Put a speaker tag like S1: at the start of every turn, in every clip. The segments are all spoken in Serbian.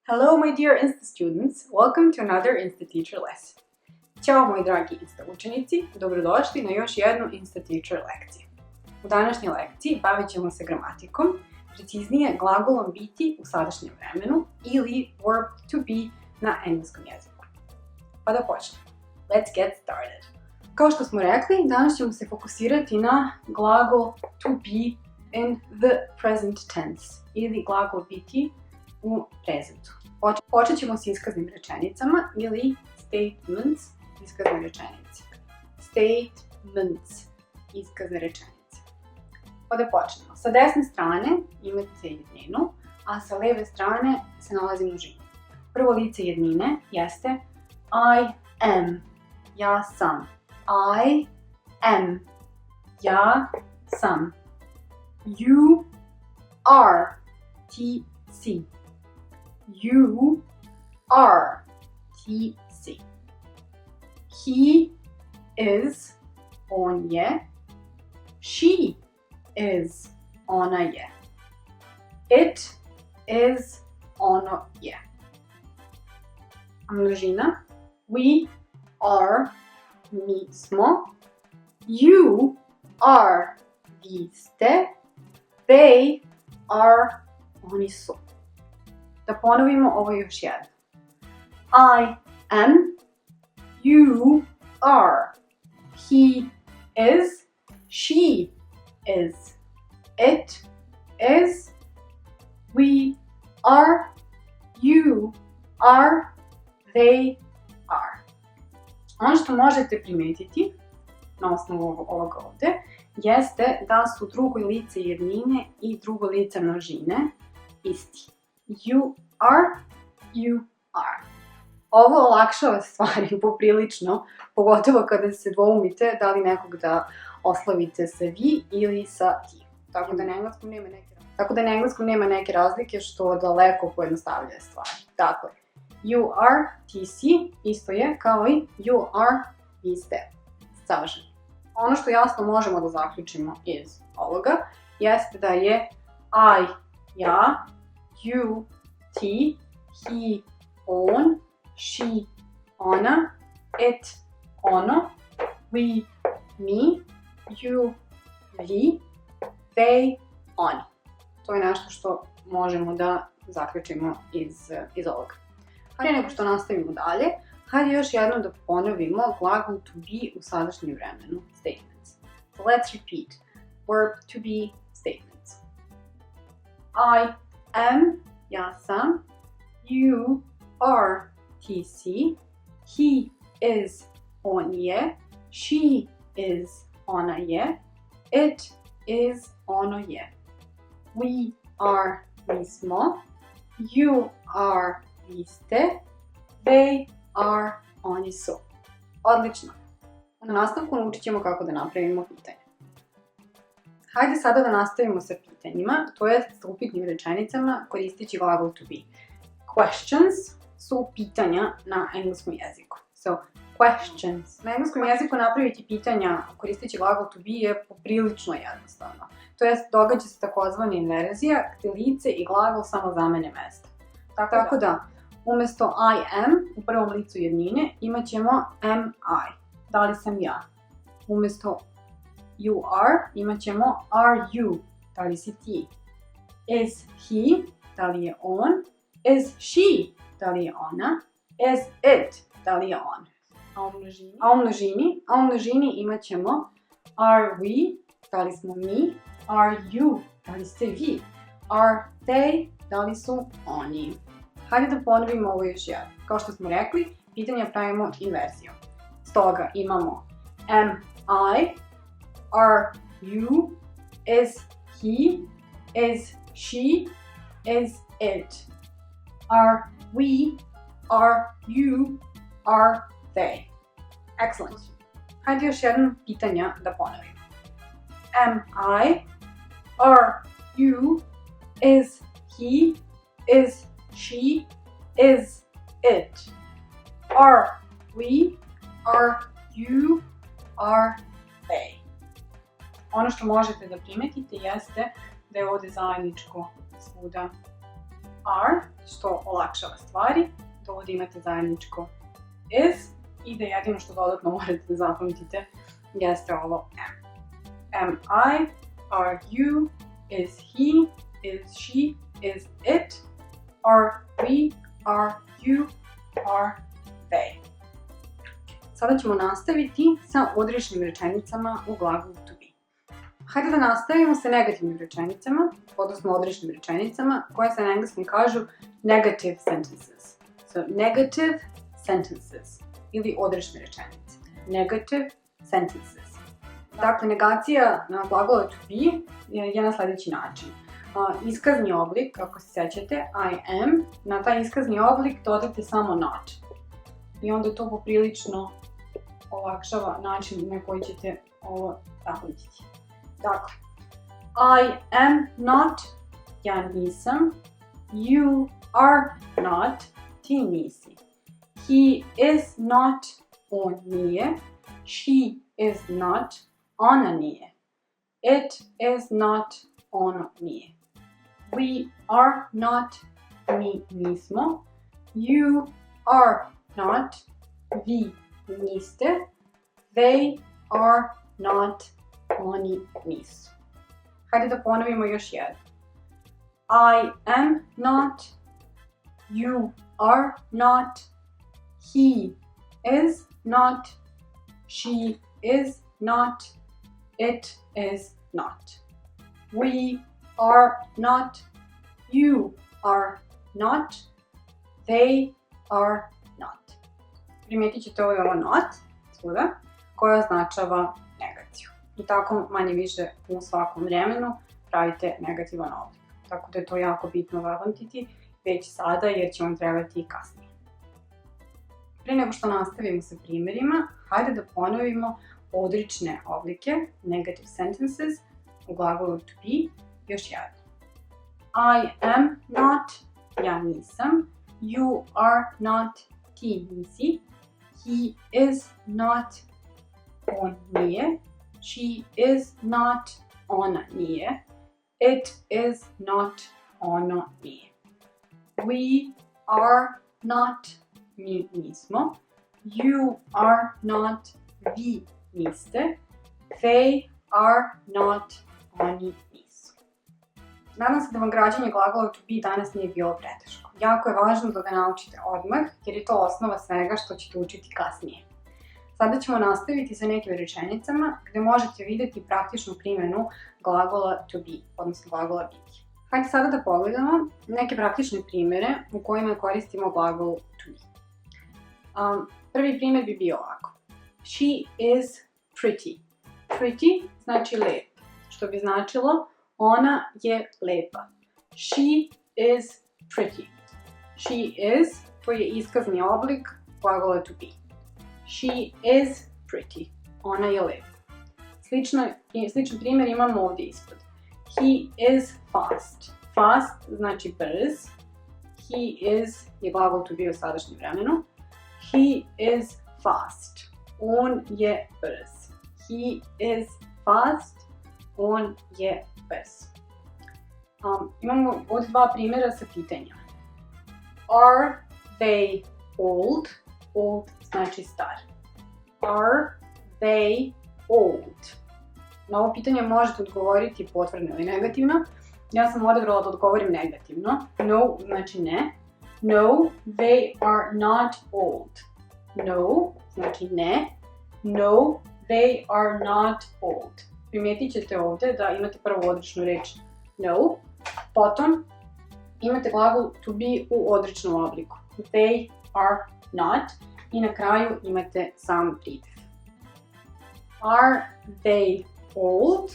S1: Hello my dear Insta students, welcome to another Insta Teacher lesson. Ćao moji dragi Insta učenici, dobrodošli na još jednu Insta Teacher lekciju. U današnjoj lekciji bavit ćemo se gramatikom, preciznije glagolom biti u sadašnjem vremenu ili verb to be na engleskom jeziku. Pa da počnemo. Let's get started. Kao što smo rekli, danas ćemo se fokusirati na glagol to be in the present tense ili glagol biti u prezentu. Počet ćemo s iskaznim rečenicama ili statements, iskazne rečenice. Statements, iskazne rečenice. Pa da počnemo. Sa desne strane imate jedninu, a sa leve strane se nalazi množina. Prvo lice jednine jeste I am, ja sam. I am, ja sam. You are, ti si. You are, ti si. He is, on je. She is, ona je. It is, ono je. Množina. We are, mi smo. You are, vi ste. They are, oni su. Da ponovimo ovo još jednom. I am, you are, he is, she is, it is, we are, you are, they are. Ono što možete primetiti na osnovu ovoga ovde jeste da su drugo lice jednine i drugo lice množine isti. You are, you are. Ovo olakšava stvari poprilično, pogotovo kada se dvoumite da li nekog da oslovite sa vi ili sa ti. Tako da na engleskom nema neke razlike što daleko pojednostavljuje stvari. Dakle, you are, ti si, isto je kao i you are, vi ste. Savršeno. Ono što jasno možemo da zaključimo iz ovoga jeste da je I, ja, you, ti, he, on, she, ona, it, ono, we, mi, you, vi, they, oni. To je nešto što možemo da zaključimo iz ovoga. Prije nego što nastavimo dalje, hajde još jednom da ponovimo glagol to be u sadašnjem vremenu, statements. So let's repeat. Verb to be statements. I am, ja sam. You are, ti si. He is, on je. She is, ona je. It is, ono je. We are, mi smo. You are, vi ste. They are, oni su. Odlično. Na nastavku naučit ćemo kako da napravimo pitanje. Hajde sada da nastavimo sa pitanjima, to je sa upitnim rečenicama koristeći glagol to be. Questions su pitanja na engleskom jeziku. So, questions. Na engleskom jeziku napraviti pitanja koristeći glagol to be je poprilično jednostavno. To jest, događa se takozvana inverzija, gde lice i glagol samo zamene mesta. Tako da, umesto I am, u prvom licu jednine, imat ćemo am I. Da li sam ja? Umesto you are, imat ćemo are you. Da li si ti? Is he? Da li je on? Is she? Da li je ona? Is it? Da li je on? A u množini imat ćemo are we? Da li smo mi? Are you? Da li ste vi? Are they? Da li su oni? Hajde da ponovimo ovo još jednom. Kao što smo rekli, pitanja pravimo inverzijom. Stoga imamo am I, are you, is he, is she, is it. Are we, are you, are they. Excellent. Hajde još jednom pitanja da ponovimo. Am I, are you, is he, is she, is it. Are we, are you, are they. Ono što možete da primetite jeste da je ovde zajedničko svuda are, što olakšava stvari, da ovdje imate zajedničko is i da jedino što dodatno morate da zapamtite jeste ovo am. Am I, are you, is he, is she, is it, are we, are you, are they. Sada ćemo nastaviti sa odrečnim rečenicama u glagolu to be. Hajde da nastavimo sa negativnim rečenicama, odnosno odrečnim rečenicama, koje se na engleskom kažu negative sentences. So, negative sentences ili odrečne rečenice. Negative sentences. Dakle, negacija na glagolu to be je na sljedeći način. Iskazni oblik, ako se sećate, I am, na taj iskazni oblik dodate samo not. I onda to poprilično olakšava način na koji ćete ovo zapamtiti. Dakle, I am not, ja nisam, you are not, ti nisi. He is not, on nije, she is not, ona nije. It is not, ono nije. We are not, mi nismo. You are not, vi niste. They are not, oni nisu. Hajde da ponovimo još jedno. I am not, you are not, he is not, she is not, it is not. We are not, you are not, they are not. Primijetit ćete ovo not, svuda, koja označava negaciju. I tako manje više u svakom vremenu pravite negativan oblik. Tako da je to jako bitno zapamtiti već sada jer će vam trebati i kasnije. Prije nego što nastavimo sa primjerima, hajde da ponovimo odrične oblike, negative sentences, u glagolu to be, još jedno. I am not, ja nisam. You are not, ti nisi. He is not, on nije. She is not, ona nije. It is not, ono nije. We are not, mi nismo. You are not, vi niste. They are not, oni nisu. Nadam se da vam građenje glagola to be danas nije bilo preteško. Jako je važno da ga naučite odmah, jer je to osnova svega što ćete učiti kasnije. Sada ćemo nastaviti sa nekim rečenicama gdje možete vidjeti praktičnu primjenu glagola to be, odnosno glagola biti. Hajde sada da pogledamo neke praktične primjere u kojima koristimo glagol to be. Prvi primjer bi bio ovako. She is pretty. Pretty znači lep, što bi značilo ona je lepa. She is pretty. She is, to je iskazni oblik glagola to be. She is pretty. Ona je lepa. Sličan primjer imamo ovdje ispod. He is fast. Fast znači brz. He is je glagol to be u sadašnjem vremenu. He is fast. On je brz. He is fast. On je brz. Imamo ovdje dva primjera sa pitanjima. Are they old? Old znači star. Are they old? Na ovo pitanje možete odgovoriti potvrdno ili negativno. Ja sam odabrala da odgovorim negativno. No znači ne. No, they are not old. No znači ne. No, they are not old. Primijetit ćete ovdje da imate prvo odrečnu reč no, potom imate glagol to be u odrečnom obliku. They are not i na kraju imate sam pridev. Are they old?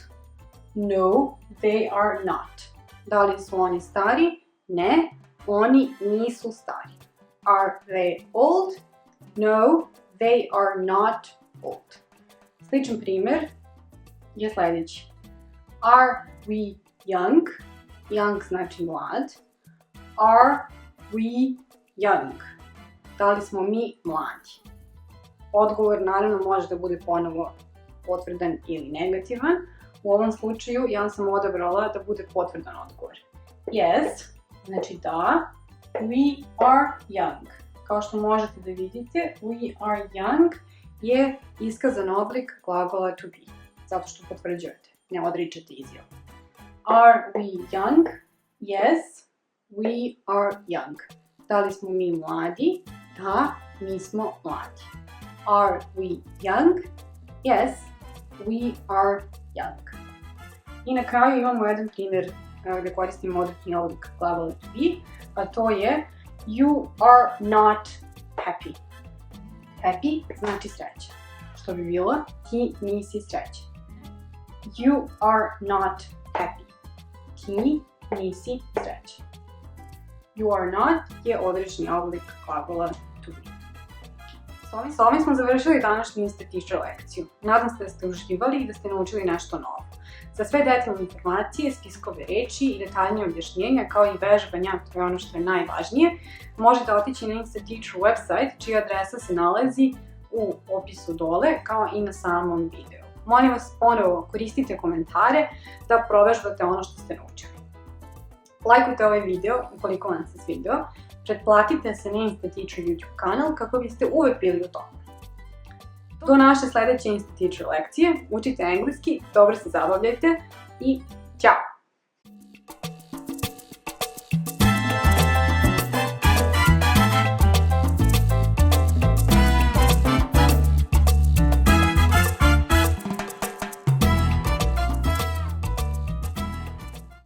S1: No, they are not. Da li su oni stari? Ne, oni nisu stari. Are they old? No, they are not old. Sličan primjer je sljedeći. Are we young? Young znači mlad. Are we young? Da li smo mi mladi? Odgovor naravno može da bude ponovo potvrdan ili negativan. U ovom slučaju ja sam odabrala da bude potvrdan odgovor. Yes, Znači da, we are young. Kao što možete da vidite, we are young je iskazan oblik glagola to be, zato što potvrđujete, ne odričete izjavu. Are we young? Yes, we are young. Da li smo mi mladi? Da, mi smo mladi. Are we young? Yes, we are young. I na kraju imamo jedan primjer gdje koristimo određeni oblik glagola to be, a to je you are not happy. Happy znači srećan. Što bi bilo? Ti nisi srećan. You are not happy. Ti nisi srećan. You are not je određeni oblik glagola to be. S ovim smo završili današnju Insta Teacher lekciju. Nadam se da ste uživali i da ste naučili nešto novo. Za sve detaljne informacije, spiskove reči i detaljnije objašnjenja, kao i vežbanja, to je ono što je najvažnije, možete otići na Insta Teacher website, čija adresa se nalazi u opisu dole, kao i na samom videu. Molim vas, ponovo koristite komentare da provežbate ono što ste naučili. Lajkujte ovaj video ukoliko vam se svidio, pretplatite se na Insta Teacher YouTube kanal kako biste uvek bili u toku. Do naše sledeće Insta Teacher lekcije, učite engleski, dobro se zabavljajte i ćao!